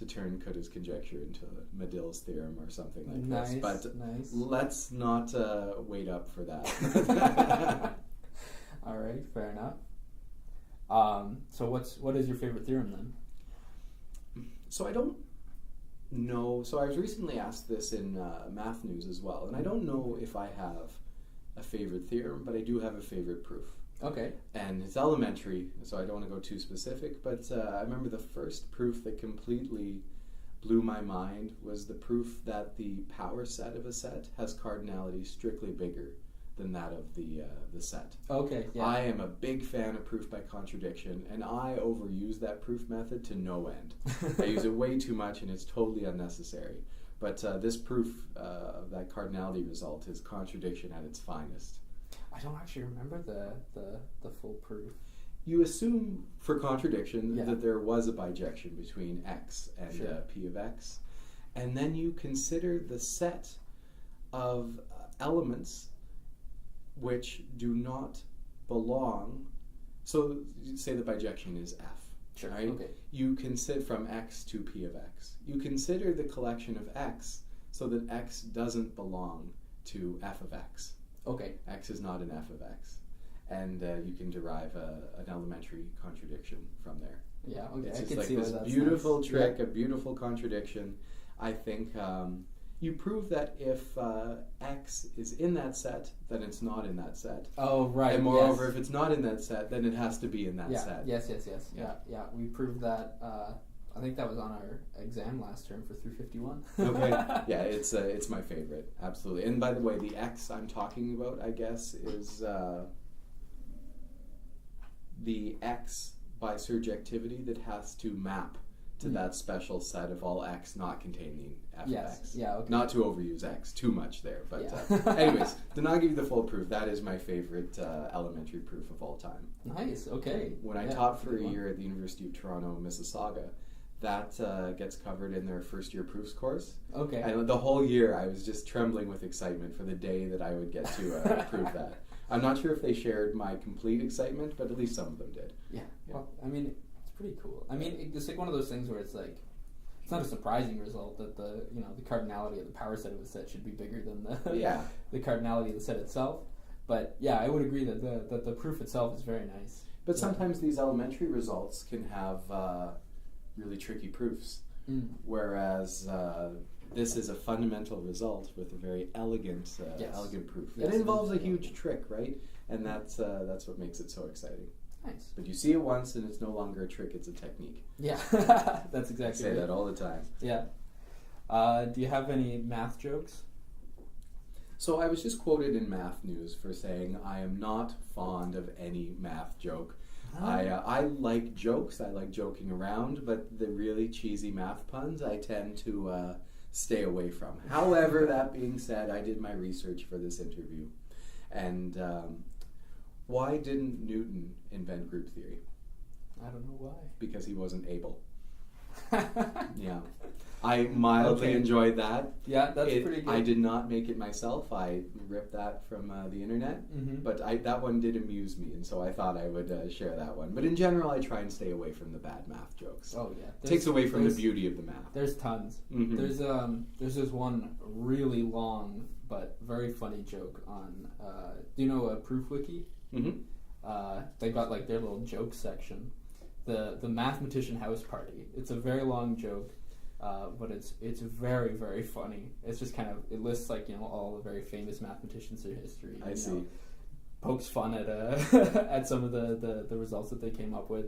turn Coulda's conjecture into Madill's theorem or something like this. But let's not wait up for that.
All right, fair enough. So what is your favorite theorem then?
So I don't know. So I was recently asked this in Math News as well, and I don't know if I have a favorite theorem, but I do have a favorite proof.
Okay.
And it's elementary, so I don't want to go too specific, but I remember the first proof that completely blew my mind was the proof that the power set of a set has cardinality strictly bigger than that of the set.
Okay, yeah.
I am a big fan of proof by contradiction, and I overuse that proof method to no end. I use it way too much, and it's totally unnecessary. But this proof of that cardinality result is contradiction at its finest.
I don't actually remember the full proof.
You assume for contradiction that there was a bijection between x and p of x, and then you consider the set of elements which do not belong. So say the bijection is f.
Sure.
Right?
Okay.
You consider from x to p of x. You consider the collection of x so that x doesn't belong to f of x.
Okay.
X is not an f of x. And you can derive an elementary contradiction from there.
Yeah, okay.
It's
I
just
can
like
see
this
why that's
beautiful
nice.
trick, a beautiful contradiction. I think you prove that if x is in that set, then it's not in that set.
Oh, right.
And moreover, if it's not in that set, then it has to be in that
yeah.
set.
Yes. Yeah. We proved that. I think that was on our exam last term for 351.
Okay. Yeah, it's my favorite. Absolutely. And by the way, the x I'm talking about, I guess, is the x by surjectivity that has to map to that special set of all x not containing f of x.
Yeah, okay.
Not to overuse x too much there. But
yeah.
anyways, to not give you the full proof, that is my favorite elementary proof of all time.
Nice, okay.
When I taught for a year at the University of Toronto, Mississauga, that gets covered in their first year proofs course.
Okay.
And the whole year I was just trembling with excitement for the day that I would get to prove that. I'm not sure if they shared my complete excitement, but at least some of them did.
Yeah. Well, I mean, it's pretty cool. I mean, it's like one of those things where it's like, it's not a surprising result that the cardinality of the power set of a set should be bigger than the cardinality of the set itself. But yeah, I would agree that the proof itself is very nice.
But sometimes these elementary results can have really tricky proofs, whereas this is a fundamental result with a very elegant proof.
Yes,
it involves a huge trick, right? And that's what makes it so exciting.
Nice.
But you see it once, and it's no longer a trick; it's a technique.
Yeah, that's exactly. I
say that all the time.
Yeah. Do you have any math jokes?
So I was just quoted in Math News for saying I am not fond of any math joke. I like jokes. I like joking around, but the really cheesy math puns I tend to stay away from. However, that being said, I did my research for this interview, and why didn't Newton invent group theory?
I don't know why.
Because he wasn't able. Yeah. I mildly enjoyed that.
Yeah, that's pretty good.
I did not make it myself. I ripped that from the internet. But that one did amuse me, and so I thought I would share that one. But in general, I try and stay away from the bad math jokes.
Oh, yeah.
It takes away from the beauty of the math.
There's tons. There's this one really long but very funny joke on, do you know Proof Wiki? They got like their little joke section. The mathematician house party. It's a very long joke, but it's very, very funny. It's just kind of, it lists like, all the very famous mathematicians in history.
I see.
Pokes fun at at some of the results that they came up with.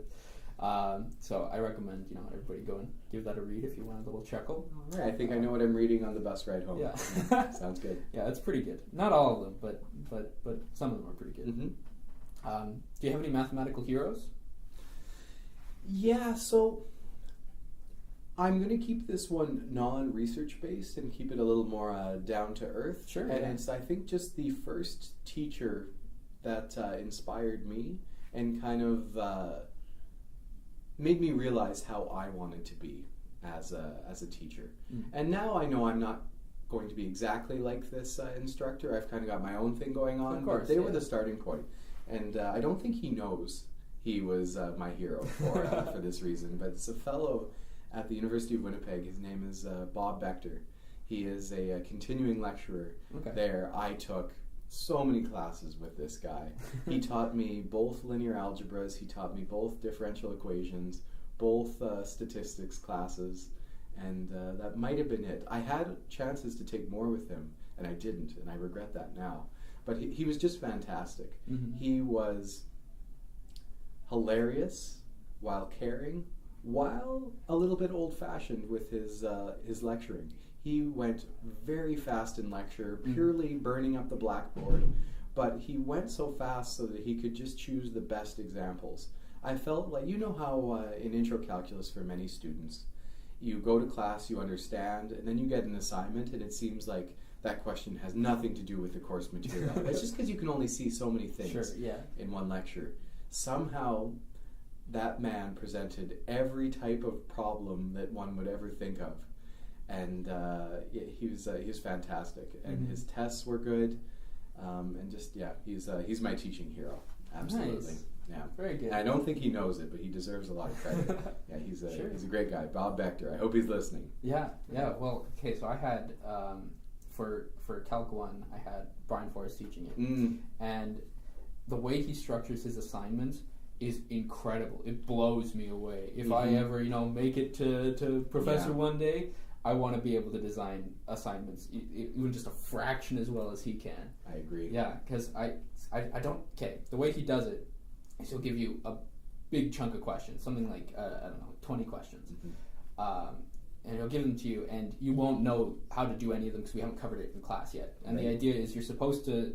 So I recommend everybody go and give that a read if you want a little chuckle.
All right, I think I know what I'm reading on the bus ride home.
Yeah.
Sounds good.
Yeah, it's pretty good. Not all of them, but some of them are pretty good. Do you have any mathematical heroes?
Yeah, so I'm going to keep this one non-research based and keep it a little more down to earth.
Sure.
And it's, I think, just the first teacher that inspired me and kind of made me realize how I wanted to be as a teacher. And now I know I'm not going to be exactly like this instructor. I've kind of got my own thing going on.
Of course,
but they were the starting point. And I don't think he knows he was my hero for this reason. But it's a fellow at the University of Winnipeg. His name is Bob Bechter. He is a continuing lecturer there. I took so many classes with this guy. He taught me both linear algebras, he taught me both differential equations, both statistics classes, and that might have been it. I had chances to take more with him, and I didn't, and I regret that now. But he was just fantastic.
Mm-hmm.
He was hilarious while caring, while a little bit old-fashioned with his lecturing. He went very fast in lecture, purely burning up the blackboard, but he went so fast so that he could just choose the best examples. I felt like, you know how in intro calculus for many students, you go to class, you understand, and then you get an assignment, and it seems like that question has nothing to do with the course material. It's just because you can only see so many things in one lecture. Somehow, that man presented every type of problem that one would ever think of. And he was fantastic, and his tests were good, and just he's my teaching hero, absolutely.
Nice.
Yeah,
very good.
And I don't think he knows it, but he deserves a lot of credit. Yeah, he's a great guy, Bob Bechter. I hope he's listening.
Yeah. Well, okay, so I had for Calc 1, I had Brian Forrest teaching it, and the way he structures his assignments is incredible. It blows me away. If I ever make it to Professor one day, I want to be able to design assignments even just a fraction as well as he can.
I agree.
Yeah, because I don't. Okay, the way he does it is he'll give you a big chunk of questions, something like 20 questions, and he'll give them to you, and you won't know how to do any of them because we haven't covered it in class yet. And the idea is you're supposed to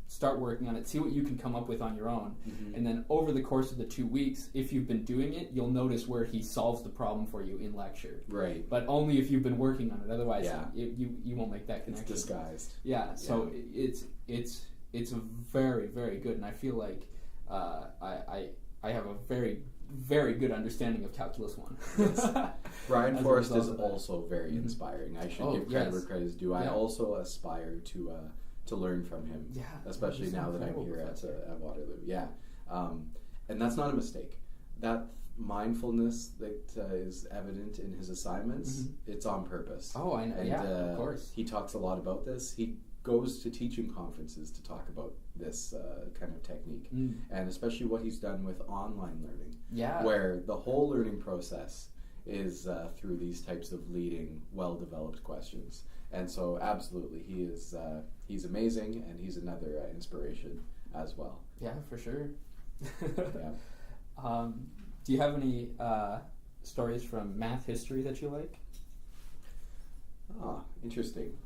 start working on it, see what you can come up with on your own, and then over the course of the 2 weeks, if you've been doing it, you'll notice where he solves the problem for you in lecture.
Right.
But only if you've been working on it. Otherwise, you won't make that connection.
It's disguised.
Yeah. So it's very, very good, and I feel like I have a very, very good understanding of Calculus 1.
Yes. Brian Forrest is also very inspiring. I should give credit where credit is due. I also aspire to learn from him, especially now that I'm here at Waterloo. Yeah, and that's not a mistake. That mindfulness that is evident in his assignments, it's on purpose.
Oh, I know.
And,
of course.
He talks a lot about this. He goes to teaching conferences to talk about this kind of technique, and especially what he's done with online learning, where the whole learning process is through these types of leading, well-developed questions. And so, absolutely, he's amazing, and he's another inspiration as well.
Yeah, for sure. Do you have any stories from math history that you like?
Interesting.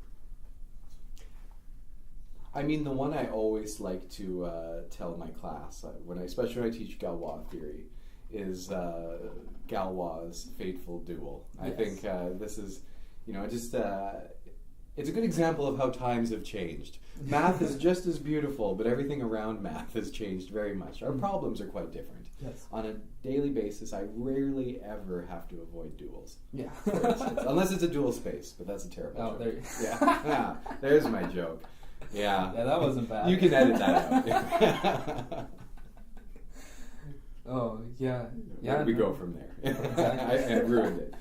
I mean, the one I always like to tell my class, especially when I teach Galois theory, is Galois' fateful duel. Yes. I think this is, it's a good example of how times have changed. Math is just as beautiful, but everything around math has changed very much. Our problems are quite different.
Yes.
On a daily basis, I rarely ever have to avoid duels.
Yeah.
For instance. Unless it's a dual space, but that's a terrible joke.
There you
yeah, there's my joke. Yeah.
Yeah, that wasn't bad.
You can edit that out.
Oh, yeah.
Where do we go from there?
Exactly.
I ruined it.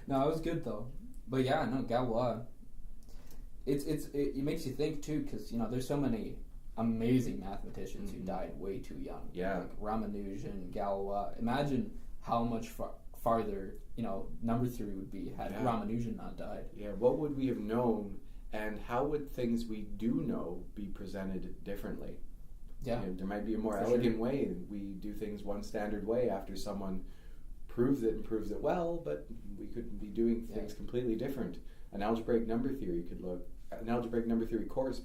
No, it was good, though. But yeah, no, Galois. It makes you think, too, because, there's so many amazing mathematicians who died way too young.
Yeah.
Like Ramanujan, Galois. Imagine how much farther, number theory would be had Ramanujan not died.
Yeah, what would we have known, and how would things we do know be presented differently?
Yeah.
There might be a more elegant way. We do things one standard way after someone proves it and proves it well, but we could be doing things completely different. An algebraic number theory course,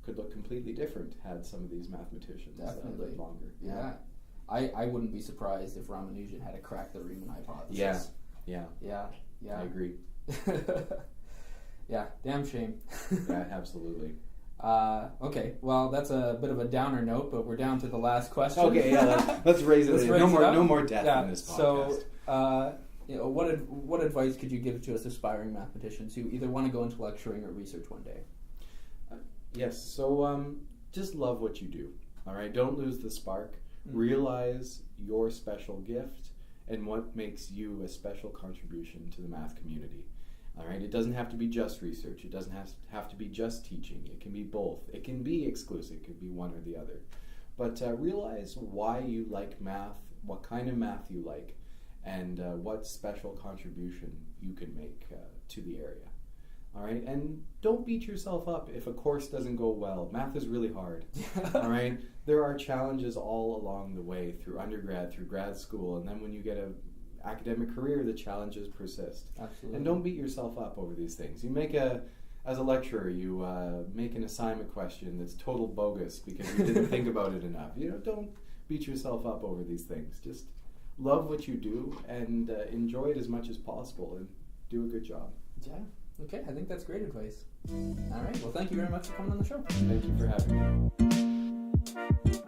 could look completely different had some of these mathematicians lived longer.
Yeah. I wouldn't be surprised if Ramanujan had cracked the Riemann hypothesis.
Yeah. I agree.
Yeah, damn shame.
Yeah, absolutely.
Okay, well, that's a bit of a downer note, but we're down to the last question.
Okay, yeah, let's raise it. No more death in this podcast.
So, what advice could you give to us aspiring mathematicians who either want to go into lecturing or research one day?
Yes, so just love what you do, all right? Don't lose the spark. Realize your special gift and what makes you a special contribution to the math community. All right, it doesn't have to be just research. It doesn't have to be just teaching. It can be both. It can be exclusive. It could be one or the other. But realize why you like math, what kind of math you like, and what special contribution you can make to the area. All right, and don't beat yourself up if a course doesn't go well. Math is really hard. All right, there are challenges all along the way through undergrad, through grad school, and then when you get a academic career, the challenges persist.
Absolutely.
And don't beat yourself up over these things. You make as a lecturer, you make an assignment question that's total bogus because you didn't think about it enough. Don't beat yourself up over these things. Just love what you do and enjoy it as much as possible and do a good job.
Yeah. Okay, I think that's great advice. All right. Well, thank you very much for coming on the show.
Thank you for having me.